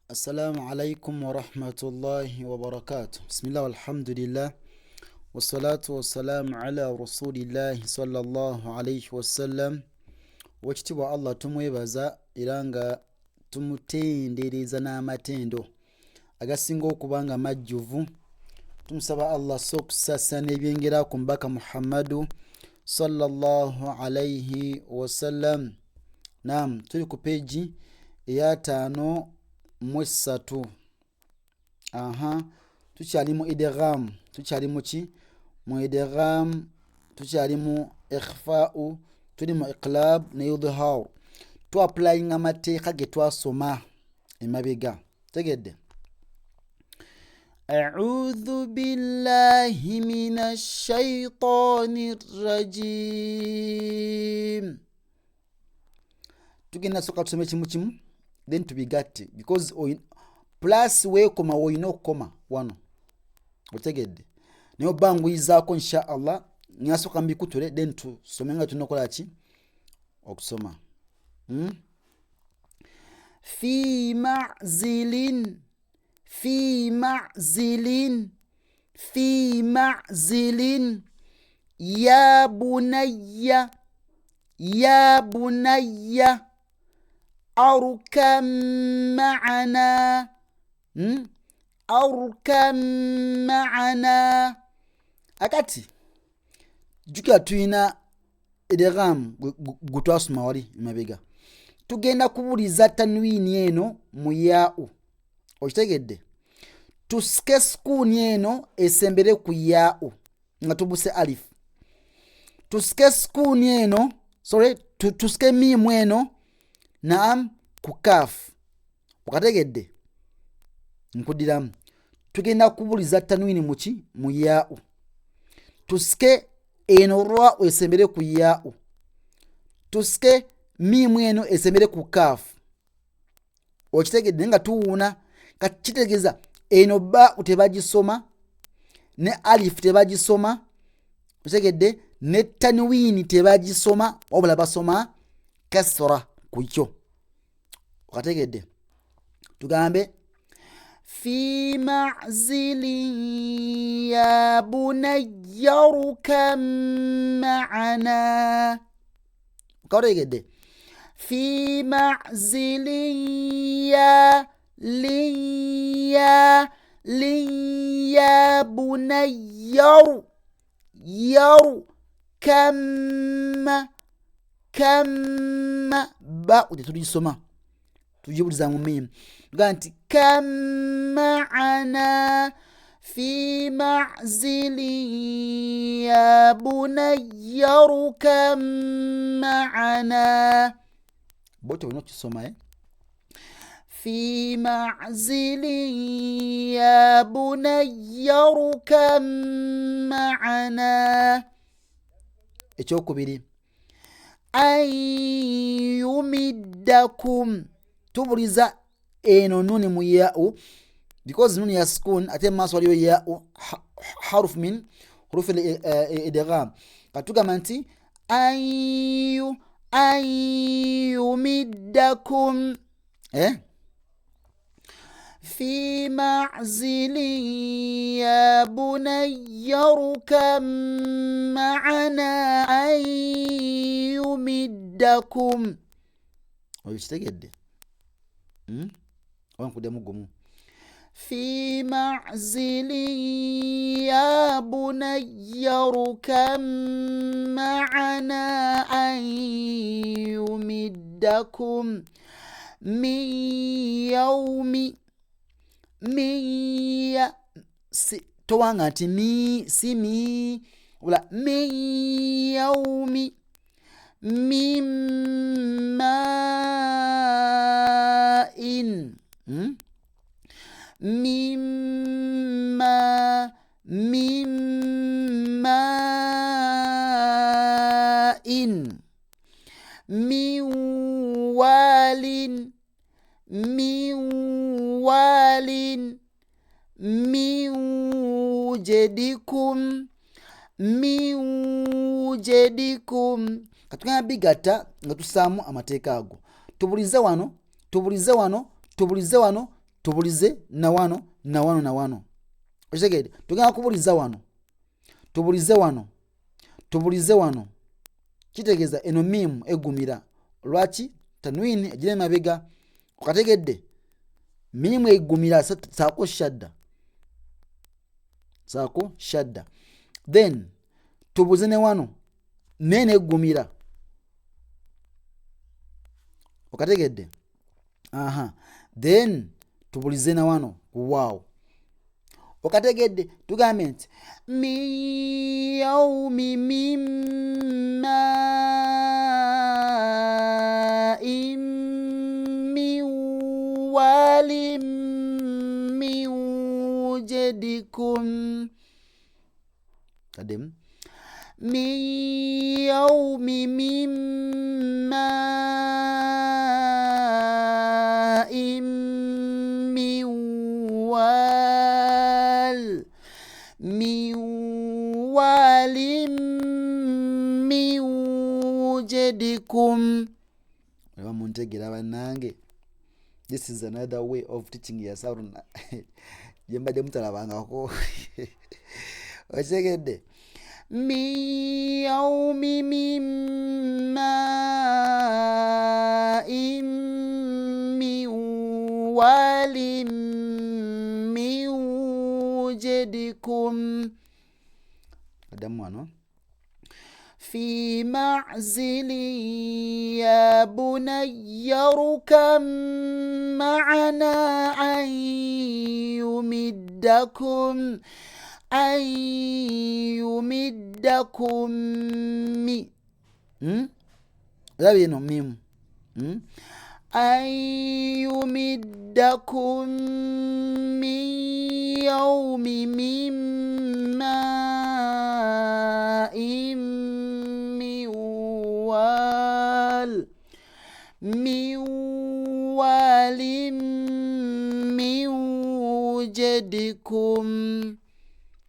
Assalamu alaikum wa rahmatullahi wa barakatuh. Bismillah walhamdulillah. Wassalatu wassalamu ala rasulillahi sallallahu alayhi wasallam. Wekitibwa Allah tumwebaza era nga tumutendereza n'amatendo agasinga okuba nga majjuvu. Tumusaba Allah sokusasa n'ebyengera ku mbaka Muhammadu sallallahu alayhi wasallam. Naam, tuli ku peji eya 5 tukyali mu idgham, tukyali mu ki mu idgham, tukyali mu ikhfa'u, tuli mu iqlab ne idhhar. Tu applying amateeka ge twasoma emabega. Tegedde? A'udhu billahi minash shaitanir rajim. Tugenda soka tusome kimu then tubigatte because plus wekoma woyina okukoma wano. Otegedde? Naye obanguyizaako insha Allah nyasoka mbikutule then tusome nga tunokola ki okusoma. Fi ma'zilin ya bunayya arkam ma'ana. Akati jukira tuyina idgham gutwasoma wali mabega. Tugenda kubuliza tanwini eno mu ya'u. Okitegedde? Tusike sukuni eno esembere ku ya'u nga tubuse alif. Tusike sukuni eno, tusike mimu eno naam ku kaf. Okategedde? Nkudiramu. Tugenda kubuliza tanwini muki mu ya'u. Tusike eno rwa esembere ku ya'u. Tusike mimu eno esembere ku kaf. Okitegedde nga tuwuna kakitegeza eno ba tebagisoma ne alif tebagisoma. Okitegedde? Ne tanwini tebagisoma wabula basoma kasra kukyo. Okategedde? Tugambe fi ma'zilin ya bunayya rukam ma'ana. Okategedde? Fi ma'zilin ya bunayya yaru kam ba tulisoma tujibuliza mu mim ganti kam ma'ana fi ma'zilin ya bunayya rukam ma'ana. Bote wino kisoma fi ma'zilin ya bunayya rukam ma'ana. Ekyokubiri ayyumiddakum. Tubuliza eno nuni mu ya'u because nuni ya sukun ate maso waliyo ya'u haruf min huruf al-idgham. Katugamba nti ayyumiddakum fi ma'zilin ya bunayya rukam ma'ana ayyumiddakum. Okitegedde? Wankudemu gumu. Fi ma'zilin ya bunayya rukam ma'ana ayyumiddakum min yawmi towanga nti si mi wala min yawmi mimma'in min walin min wujedikum. Katugenda bigata nga tusaamu amateeka ago. Tubulize wano tubulize na wano na wano na wano. Okitegedde? Tugenda kubuliza wano, tubulize wano, tubulize wano. Kitegeeza eno mimu egumira. Lwaki? Tanwini egira emabega. Okategedde? Mimu egumira saako shadda, saako shadda. Then tubulize ne wano, nene egumira. Okategedde? Then tubulize na wano ku waawo. Okategedde? Tugambe nti min yaumi mimma min walim min wujadikum. Kadem? Min yaumi mimma min walim min wujadikum. Muntegera bannange. This is another way of teaching yourself. Jembade mutalabangako. Okitegedde? Min yaumi mimma min walim min wujadikum. Adamu wano. في معزل يا بني اركب معنا أن يمدكم labino mimu أن يمدكم من يوم مما من وال من وجدكم.